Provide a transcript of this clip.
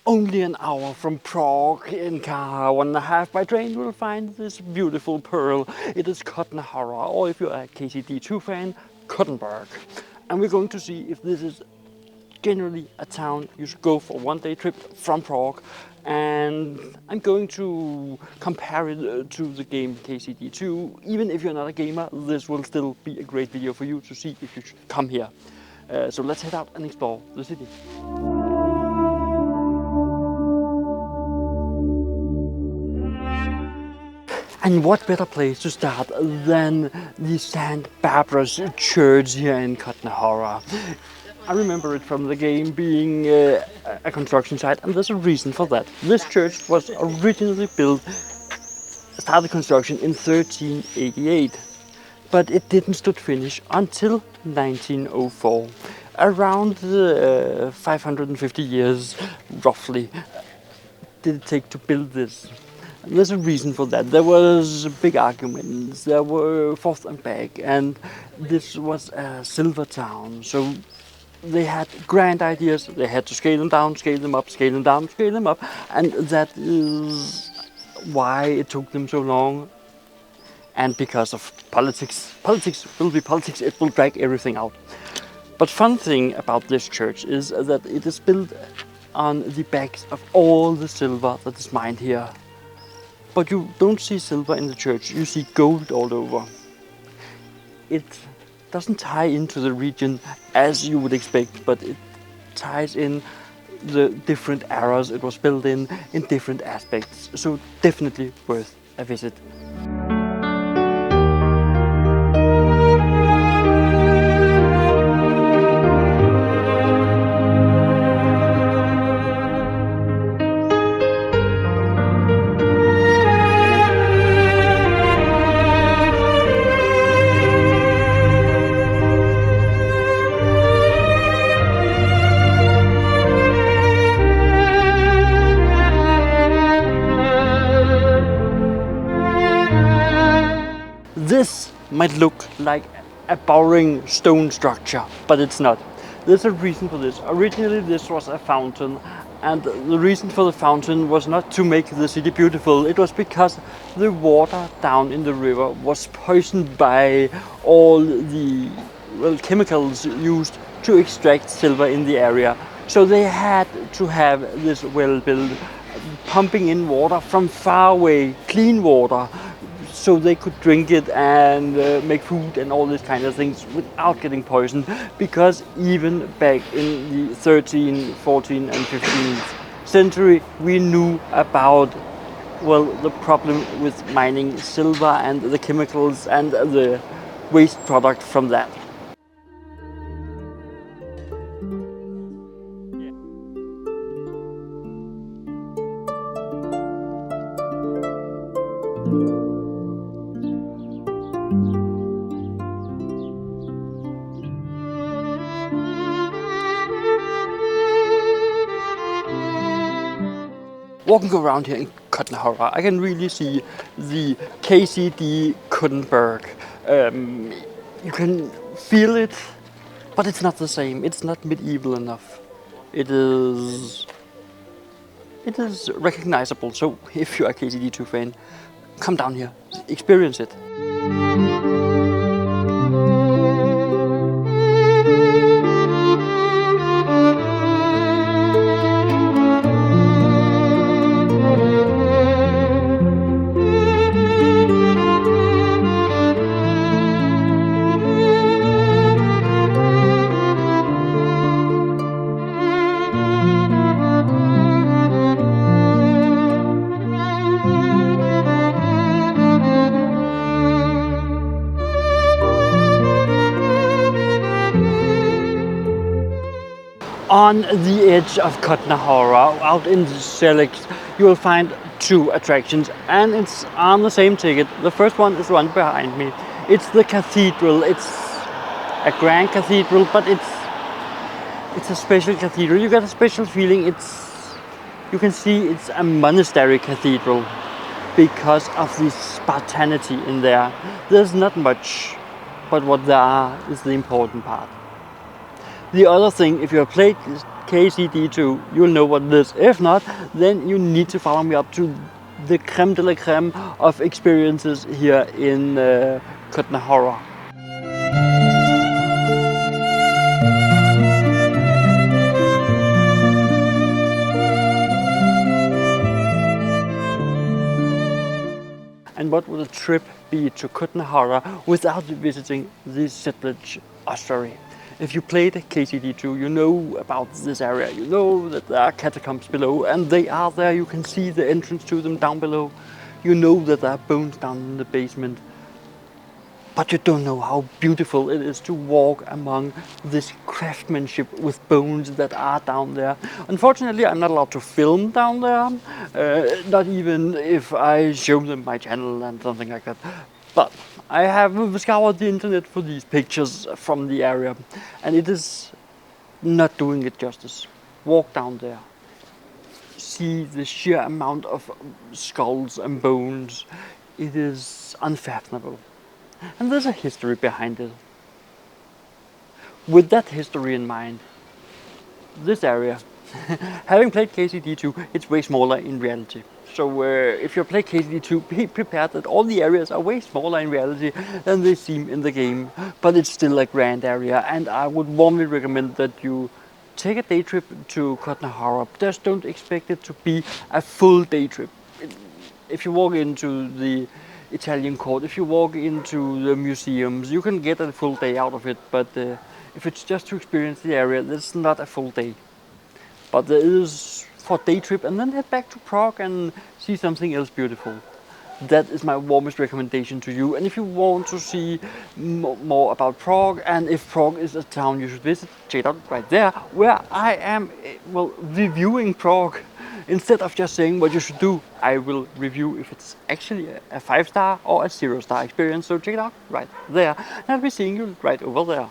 only an hour from Prague in car, 1.5 by train, you will find this beautiful pearl. It is Kutná Hora, or if you're a KCD2 fan, Kuttenberg. And we're going to see if this is generally a town you should go for one-day trip from Prague. And I'm going to compare it to the game KCD2. Even if you're not a gamer, this will still be a great video for you to see if you should come here. So let's head out and explore the city. And what better place to start than the St. Barbara's Church here in Kutná Hora. I remember it from the game being a construction site, and there's a reason for that. This church was originally started construction in 1388, but it didn't start finish until 1904. Around 550 years, roughly, did it take to build this. And there's a reason for that. There was big arguments, there were forth and back, and this was a silver town, so they had grand ideas. They had to scale them down, scale them up, scale them down, scale them up, and that is why it took them so long. And because of politics. Politics will be politics, it will drag everything out. But fun thing about this church is that it is built on the backs of all the silver that is mined here. But you don't see silver in the church, you see gold all over. It doesn't tie into the region as you would expect, but it ties in the different eras it was built in different aspects. So definitely worth a visit. This might look like a boring stone structure, but it's not. There's a reason for this. Originally this was a fountain, and the reason for the fountain was not to make the city beautiful. It was because the water down in the river was poisoned by all the chemicals used to extract silver in the area. So they had to have this well built, pumping in water from far away, clean water, so they could drink it and make food and all these kind of things without getting poisoned. Because even back in the 13th, 14th and 15th century, we knew about, well, the problem with mining silver and the chemicals and the waste product from that. Walking around here in Kutná Hora, I can really see the KCD Kuttenberg. You can feel it, but it's not the same. It's not medieval enough. It is recognizable. So if you're a KCD2 fan, come down here, experience it. On the edge of Kutná Hora, out in the Select, you will find two attractions, and it's on the same ticket. The first one is the one behind me. It's the cathedral. It's a grand cathedral, but it's a special cathedral. You get a special feeling. You can see it's a monastery cathedral because of the spartanity in there. There's not much, but what there are is the important part. The other thing, if you have played KCD2, you'll know what it is. If not, then you need to follow me up to the creme de la creme of experiences here in Kutná Hora. And what would a trip be to Kutná Hora without visiting the Sedlec Ossuary? If you played KCD2, you know about this area. You know that there are catacombs below, and they are there. You can see the entrance to them down below. You know that there are bones down in the basement. But you don't know how beautiful it is to walk among this craftsmanship with bones that are down there. Unfortunately, I'm not allowed to film down there, not even if I show them my channel and something like that. But I have scoured the internet for these pictures from the area, and it is not doing it justice. Walk down there, see the sheer amount of skulls and bones. It is unfathomable. And there's a history behind it. With that history in mind, this area, having played KCD2, it's way smaller in reality. So if you play KCD2, be prepared that all the areas are way smaller in reality than they seem in the game. But it's still a grand area, and I would warmly recommend that you take a day trip to Kutná Hora. Just don't expect it to be a full day trip. If you walk into the Italian court, if you walk into the museums, you can get a full day out of it, but if it's just to experience the area, that's not a full day. But there is for day trip, and then head back to Prague and see something else beautiful. That is my warmest recommendation to you. And if you want to see more about Prague, and if Prague is a town you should visit, check it out right there, where I am, well, reviewing Prague. Instead of just saying what you should do, I will review if it's actually a 5-star or a 0-star experience. So check it out right there. And I'll be seeing you right over there.